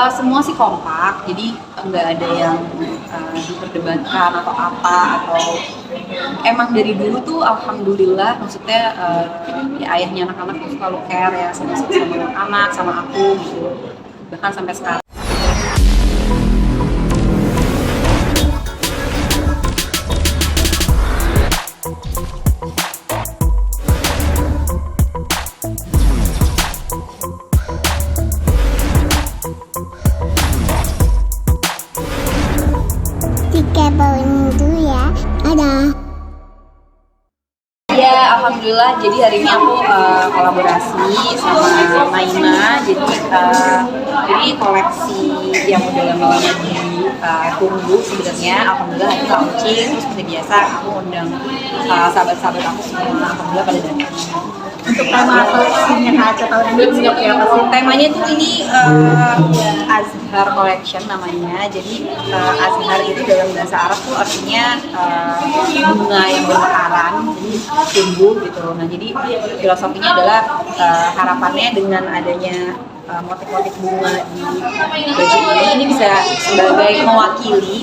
Semua sih kompak, jadi nggak ada yang diperdebatkan atau apa, atau emang dari dulu tuh alhamdulillah, maksudnya ya ayahnya anak-anak tuh selalu care ya sama anak-anak, sama aku gitu, bahkan sampai sekarang. Dulu ya, ada. Ya, alhamdulillah. Jadi hari ini aku kolaborasi sama Maina. Jadi koleksi yang udah lama-lama ditunggu sebenarnya. Alhamdulillah hari ini launching. Terus seperti biasa aku undang sahabat-sahabat aku semua. Alhamdulillah pada datang. Untuk tema koleksinya Kak tahun ini seperti apa sih? Temanya tuh ini Azhar Collection namanya. Jadi Azhar itu dalam bahasa Arab tuh artinya bunga yang bermekaran, jadi tumbuh gitu. Nah jadi filosofinya adalah harapannya dengan adanya motif-motif bunga di baju ini bisa sebagai mewakili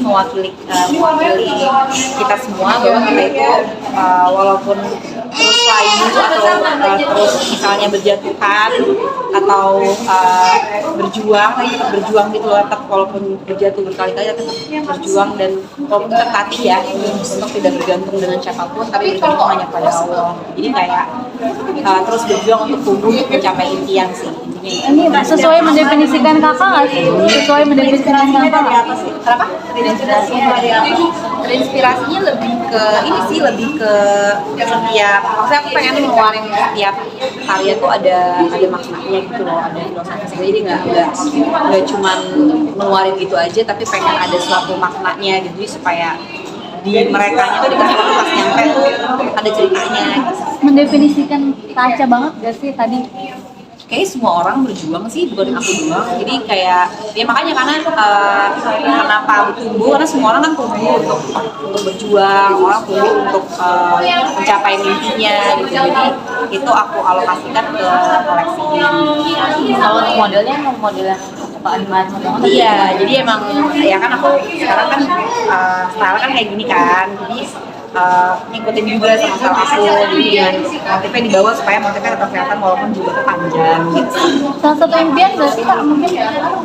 kita semua bahwa kita itu walaupun terus layu atau terus misalnya berjatuhan atau berjuang, tapi tetap berjuang gitu loh, tetap walaupun berjatuh berkali-kali tetap berjuang, dan walaupun tetap hati ya untuk tidak bergantung dengan siapapun tapi bergantung hanya pada Allah. Jadi kayak terus berjuang untuk tumbuh untuk mencapai impian sih. Ini sesuai mendefinisikan kakak nggak sih? Sesuai mendefinisikan kakak nggak? Kenapa? Terinspirasinya lebih ke ini sih, lebih ke setiap, maksudnya aku pengen ngeluarin setiap karya tuh ada maknanya gitu loh, ada filosofisnya. Jadi nggak cuman ngeluarin gitu aja, tapi pengen ada suatu maknanya gitu, jadi supaya di merekanya tuh dikasih pas nyampe tuh ada ceritanya gitu. Mendefinisikan kaca banget gak sih tadi? Kayaknya semua orang berjuang sih, bukan aku doang. Jadi kayak ya makanya kenapa tumbuh, karena semua orang kan tumbuh untuk berjuang, orang tumbuh untuk mencapai mimpinya gitu. Jadi itu aku alokasikan ke koleksi ini. Kalau untuk modelnya model animasi banget. Iya, jadi emang ya kan aku sekarang kan style kan kayak gini kan, jadi ngikutin juga sama style aku, jadi dengan motifnya di bawah supaya motifnya tetap kelihatan walaupun jilbabnya panjang gitu. Salah satu impian nggak sih Kak, mungkin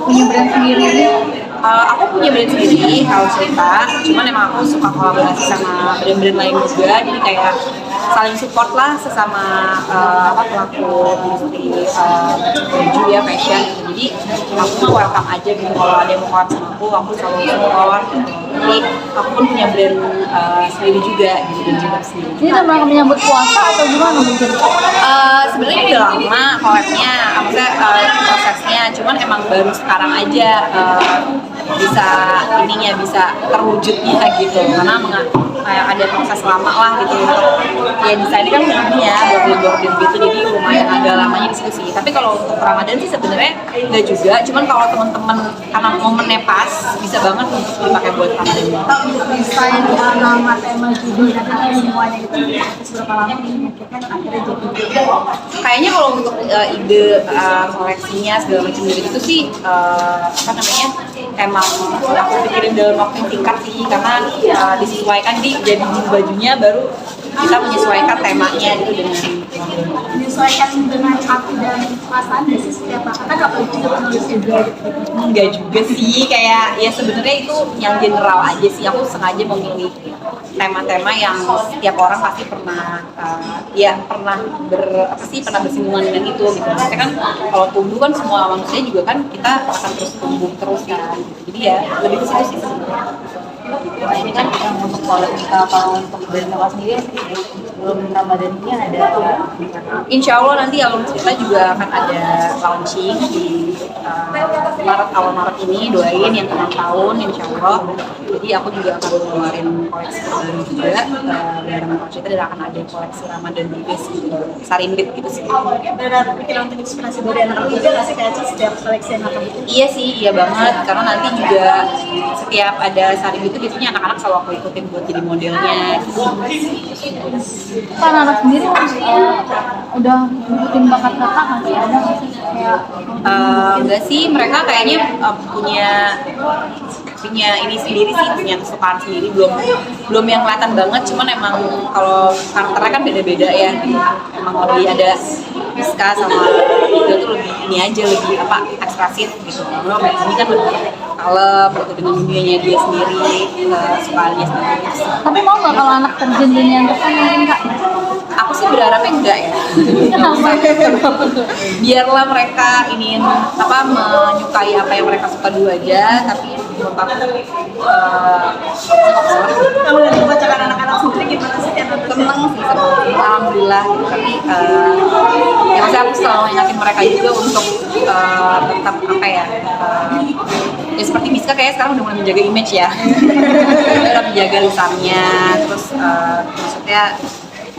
punya brand sendiri gitu? Aku punya brand sendiri, kalau cerita, cuman emang aku suka kolaborasi sama brand-brand lain juga, jadi kayak saling support lah sesama pelaku industri baju ya, fashion gitu. Jadi aku mah welcome aja gitu, kalau ada yang mau collab sama aku selalu support gitu. Jadi aku pun punya brand sendiri juga gitu, dan juga sendiri. Ini tuh mereka menyambut puasa atau gimana mungkin? Sebenarnya udah lama collabnya, maksudnya prosesnya, cuman emang baru sekarang aja bisa terwujudnya gitu, karena kayak ada proses lama lah gitu untuk ya desainnya kan punya bordir gitu, jadi lumayan agak lamanya di situ sih. Tapi kalau untuk Ramadan sih sebenarnya enggak juga, cuman kalau teman-teman karena momennya pas bisa banget untuk dipakai buat Ramadan. Untuk desain nama tema judul dan semuanya itu seberapa lama memikirkan akhirnya jadi? Kayaknya kalau untuk ide koleksinya segala macam gitu sih emang aku pikirin dalam waktu yang singkat sih, karena disesuaikan jadi bajunya baru kita menyesuaikan temanya gitu dengan menyesuaikan dengan hati dan perasaan sih setiap kan apa juga penulis juga gitu. Enggak juga sih, kayak ya sebenarnya itu yang general aja sih. Aku sengaja memilih tema-tema yang setiap orang pasti pernah pernah bersinggungan dengan itu gitu. Maksudnya kan kalau tumbuh kan semua manusia juga kan kita akan terus tumbuh terus kan gitu. Jadi ya lebih ke situ sih sebenarnya. Nah, ini kan untuk kalau untuk brand kakak sendiri sebelum Ramadan ini ada Insya Allah nanti alun kita juga akan ada launching di awal Maret ini, doain yang 6 tahun Insya Allah. Jadi aku juga akan mengeluarin koleksi baru juga bareng kita, dan akan ada koleksi Ramadan juga sih, sarimbit gitu sih. Ada pikiran untuk inspirasi dari anak-anak juga nggak sih kayak setiap koleksi yang akan bikin? Iya sih, iya banget, karena nanti juga setiap ada sarimbit itu biasanya anak-anak selalu aku ikutin buat jadi modelnya gitu. kan anak sendiri udah ngikutin bakat kakak nggak sih, ada nggak sih kayak Enggak sih, mereka kayaknya punya ini sendiri sih, punya kesukaan sendiri, belum yang kelihatan banget, cuman emang kalau karakternya kan beda-beda ya gitu. Emang lebih ada Rizka sama Iga tuh lebih ini aja, lebih apa, ekspresif gitu. Kalau ini kan lebih kalem gitu dengan dunianya dia sendiri, kesukaannya sendiri. tapi mau nggak kalau anak terjun dunia entertain mungkin kak? Aku sih berharapnya enggak ya. Biarlah mereka ingin apa, menyukai apa yang mereka suka dulu aja, tapi menurut aku Kalau dari pembacaan anak-anak sendiri gimana sih yang nonton? seneng sih, seneng, alhamdulillah gitu. Tapi ya maksudnya aku selalu ingatin mereka juga untuk tetap apa ya, ya seperti Miska kayak sekarang udah mulai menjaga image ya. Udah menjaga lisannya, terus maksudnya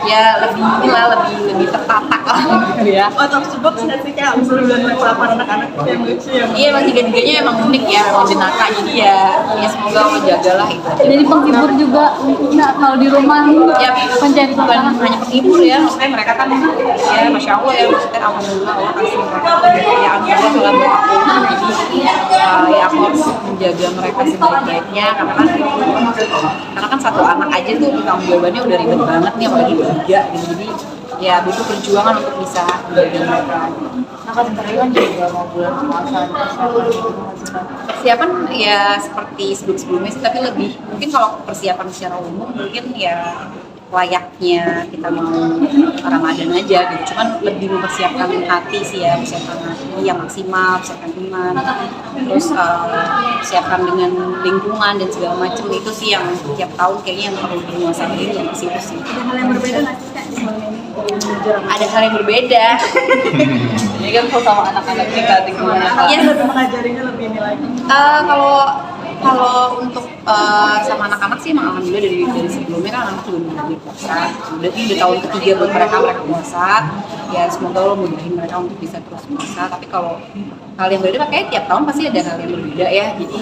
ya lebih inilah, lebih tertata lah gitu ya. Out of the box nggak sih kak? Misalnya udah pelapan anak-anak yang lucu yang Iya, emang tiga-tiganya emang unik ya, emang jenaka, jadi ya semoga Allah jagalah itu aja. jadi penghibur juga nggak kalau di rumah Ya pencari bukan suasana. hanya penghibur ya, maksudnya mereka kan ya masya Allah ya, maksudnya alhamdulillah Allah kasih mereka kejayaan juga dalam aku, jadi ya aku harus menjaga mereka sebaik-baiknya, karena kan satu anak aja tuh tanggung jawabannya udah ribet banget nih, apalagi bertiga gitu, jadi ya butuh perjuangan untuk bisa menjaga mereka. Nah kan sebenarnya kan juga mau bulan puasa, persiapan gitu nggak sih Kak? Persiapan ya seperti sebelum-sebelumnya sih, tapi lebih mungkin kalau persiapan secara umum mungkin ya layaknya kita mau Ramadan aja gitu, cuman lebih mempersiapkan hati sih ya, persiapkan hati yang maksimal, persiapkan iman, terus persiapkan dengan lingkungan dan segala macam, itu sih yang tiap tahun kayaknya yang perlu dimuasain yang ke situ sih. Ada hal yang berbeda nggak sih kak di tahun ini? Ada hal yang berbeda. Ini kan kalau sama anak-anak ini Kak, gimana Kak? Iya. Lebih mengajarinya lebih ini lagi. Kalau untuk sama anak-anak sih emang alhamdulillah dari sebelumnya kan anak juga udah puasa, udah tahun ketiga buat mereka puasa, ya semoga Allah mudahin mereka untuk bisa terus puasa. Tapi kalau hal yang berbeda kayaknya tiap tahun pasti ada hal yang berbeda ya, jadi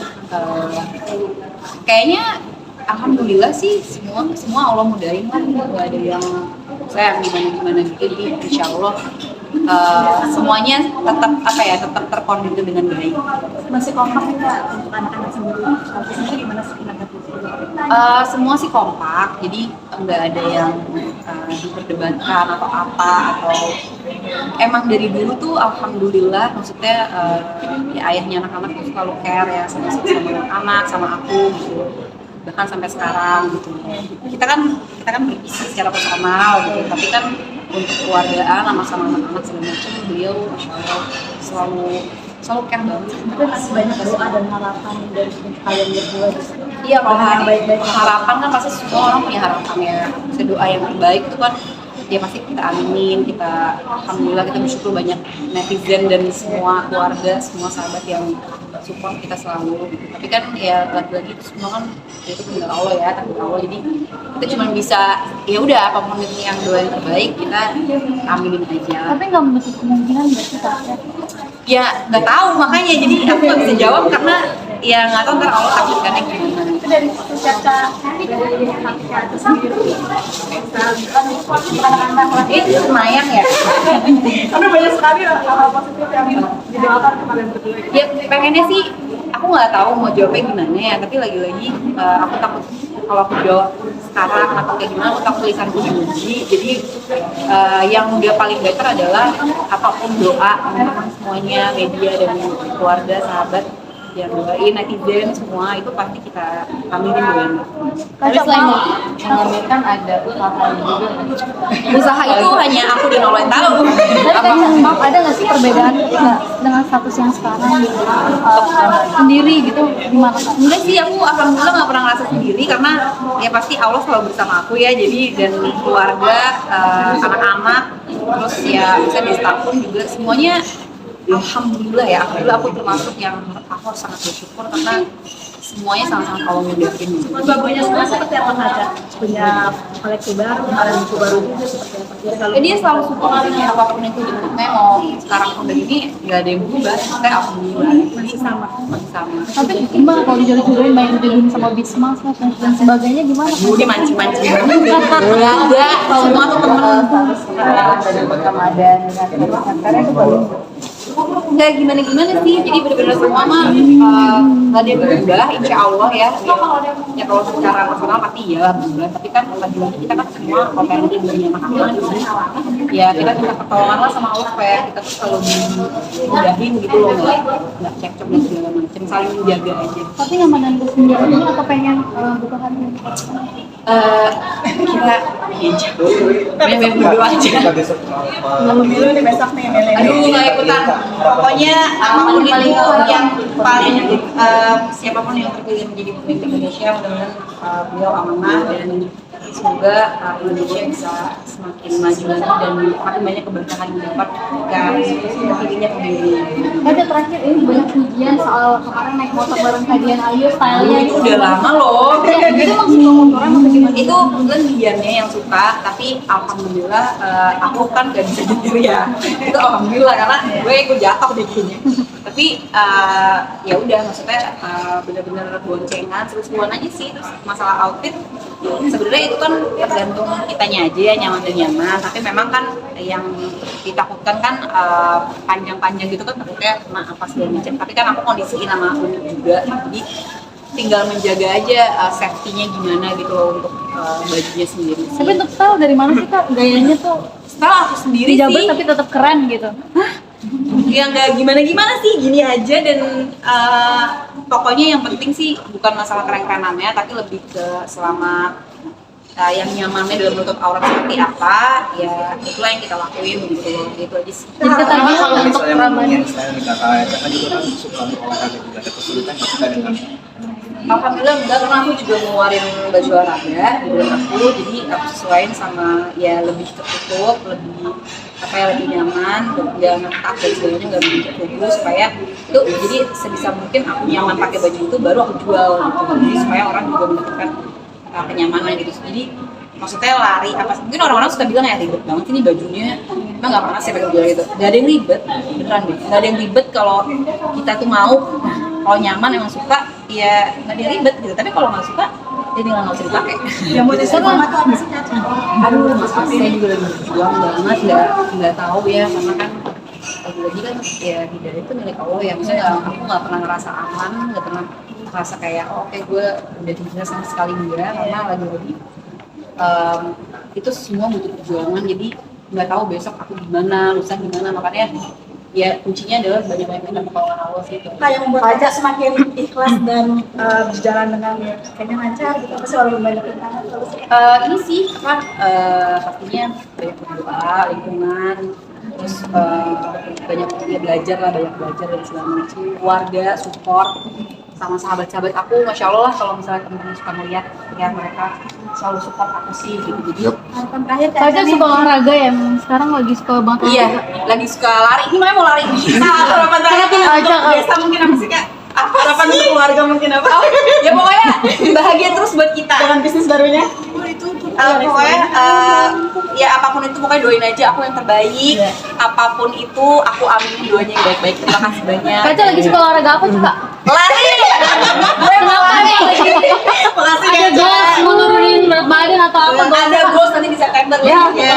kayaknya alhamdulillah sih semua Allah mudahin kan, nggak ada yang saya gimana gitu, jadi insya Allah semuanya tetap apa ya, tetap terkoordinir dengan baik. Masih kompak nih kak untuk anak-anak sendiri. Kalau sendiri gimana sih pendapat? Semua sih kompak, jadi nggak ada yang diperdebatkan atau apa, atau emang dari dulu tuh alhamdulillah, maksudnya ya ayahnya anak-anak tuh selalu care ya sama anak-anak, sama aku gitu, bahkan sampai sekarang gitu. Kita kan berisi secara personal gitu, tapi kan untuk keluargaan sama anak-anak segala macam, beliau masya Allah selalu care banget. Masih banyak doa dan harapan dari kalian berdua. Iya, kalau baik-baik. harapan kan pasti semua orang punya harapan ya. Doa yang terbaik itu kan ya pasti kita aminin, kita alhamdulillah kita bersyukur banyak netizen dan semua keluarga, semua sahabat yang support kita selalu gitu. Tapi kan ya lagi-lagi itu semua kan itu tinggal Allah ya, takdir Allah. Jadi kita cuma bisa ya udah apapun itu yang doa yang terbaik kita aminin aja. Tapi nggak menutup kemungkinan nggak sih kak? Ya nggak tahu, makanya jadi aku nggak bisa jawab karena ya nggak tahu ntar Allah takdirkannya gimana. Itu dari Caca dari kakak itu sendiri. Anak-anak Itu lumayan ya. Karena banyak sekali hal positif yang didoakan kemarin berdua. Ya pengennya sih aku nggak tahu mau jawabnya gimana ya, tapi lagi-lagi aku takut kalau aku jawab sekarang atau kayak gimana, aku takut tulisanku diuji. Jadi yang udah paling better adalah apapun doa teman-teman semuanya, media dan keluarga, sahabat yang doain, netizen semua itu pasti kita aminin doain. Tapi selain mengamirkan ada usaha juga kan? Usaha itu hanya aku dan Allah yang tahu. Tapi kayak ada nggak sih perbedaan nggak dengan status yang sekarang gitu, sendiri gitu gimana kak? Enggak sih, aku alhamdulillah nggak pernah ngerasa sendiri karena ya pasti Allah selalu bersama aku ya, jadi dan keluarga, anak-anak, terus ya bisa di staff pun juga semuanya alhamdulillah ya, alhamdulillah aku termasuk yang aku sangat bersyukur karena semuanya sama-sama kalau ngudahin. Babunya semua seperti apa Kaca? Punya koleksi baru, ada buku baru juga seperti apa? Dia selalu Dia selalu support ya apapun itu bentuknya, mau sekarang udah gini nggak ada yang berubah, kayak alhamdulillah masih sama. masih sama. Tapi gimana kalau dijodohin banyak dijodohin sama Bisma dan sebagainya gimana? Gue dimancing-mancing. Nggak ada, semua tuh temen. Dari Ramadan karena itu baru Nggak gimana-gimana sih, jadi bener-bener semua mah nggak ada yang berubah, insya Allah ya. Ya kalau secara personal pasti ya berubah, tapi kan lagi-lagi kita kan semua kompetensi dunia aman. Ya kita minta pertolongan lah sama Allah supaya kita tuh selalu dimudahin gitu loh, nggak cekcok dan segala macam, saling menjaga aja. tapi nyamanan lu sendiri ini atau pengen buka hati? Kita ya jauh, memang berdua aja. pemilu nih besok nih Mele. Aduh nggak ikutan. Pokoknya apapun itu yang paling siapapun yang terpilih menjadi pemimpin Indonesia, mudah-mudahan beliau amanah dan semoga Indonesia bisa semakin maju lagi dan makin banyak keberkahan yang dapat ketika terpilihnya pemimpin. Ada terakhir ini banyak pujian soal kemarin naik motor bareng Kadian Ayu stylenya Itu udah lama loh. itu maksudnya motornya atau gimana? Itu kebetulan Diannya yang suka, tapi alhamdulillah aku kan gak bisa nyetir ya. Itu alhamdulillah karena gue ikut jatuh deh kayaknya. Tapi ya udah, maksudnya bener-bener boncengan, seru-seruan aja sih. Terus masalah outfit sebenarnya itu kan tergantung kitanya aja ya, nyaman dan nyaman. Tapi memang kan yang ditakutkan kan panjang-panjang gitu kan takutnya kena apa segala macam. Tapi kan aku kondisiin sama Uni juga, jadi tinggal menjaga aja safety-nya gimana gitu loh untuk bajunya sendiri sih. Tapi untuk style dari mana sih Kak? Gayanya tuh Setelah aku sendiri dijabat sih tapi tetap keren gitu. ya nggak gimana-gimana sih, gini aja. Dan pokoknya yang penting sih bukan masalah keren-kerenannya, tapi lebih ke selama yang nyamannya dalam menutup aurat seperti apa, ya itulah yang kita lakuin gitu aja sih. Jadi katanya kalau untuk Ramadan Saya minta kan juga kan suka olahraga juga, ada kesulitan nggak sih dengan Alhamdulillah enggak, karena aku juga ngeluarin baju olahraga di bulan aku, jadi aku sesuaiin sama ya lebih tertutup, lebih apa ya, lebih nyaman, nggak ngetat dan sebagainya, nggak begitu kubu, supaya itu jadi sebisa mungkin aku nyaman pakai baju itu baru aku jual gitu, jadi supaya orang juga mendapatkan kenyamanan gitu. Jadi maksudnya lari apa, mungkin orang-orang suka bilang ya ribet banget ini bajunya, emang nggak pernah sih pakai baju gitu, nggak ada yang ribet, beneran deh, nggak ada yang ribet kalau kita tuh mau. Kalau nyaman emang suka ya nggak ada yang ribet gitu, tapi kalau nggak suka ya tinggal nggak usah dipakai. Yang mau diserang atau apa sih Caca? Aduh, saya juga lagi berjuang banget, nggak tahu ya, karena kan lagi-lagi kan ya hidayah itu milik Allah ya. Maksudnya aku nggak pernah ngerasa aman, nggak pernah ngerasa kayak oh, oke gue udah hijrah sama sekali, enggak, karena lagi-lagi itu semua butuh perjuangan. Jadi nggak tahu besok aku gimana, lusa gimana, makanya ya kuncinya adalah banyak-banyak minta pertolongan Allah sih itu. Yang membuat Caca semakin ikhlas dan berjalan dengan kayaknya lancar gitu, pasti walaupun banyak rintangan terus. Ini sih apa pastinya banyak berdoa, lingkungan, terus banyak ya belajar dan segala macam, keluarga support sama sahabat-sahabat aku, masya Allah lah kalau misalnya teman-teman suka melihat ya mereka selalu support aku sih gitu. Jadi Harapan terakhir Caca suka olahraga ya, sekarang lagi suka banget iya lagi suka lari, ini makanya mau lari. Nah, harapan terakhir Aja, Kak. biasa mungkin apa sih Kak? Apa harapan untuk keluarga mungkin apa? Ya pokoknya bahagia terus buat kita. dengan bisnis barunya. Pokoknya ya apapun itu pokoknya doain aja aku yang terbaik. Apapun itu aku aminin doanya yang baik-baik. Terima kasih banyak. Caca lagi suka olahraga apa sih Kak? Lari. Gue mau lari. Makasih Ada ya. goals menurunin berat badan atau apa? Ada goals nanti di September. Ya. Ya.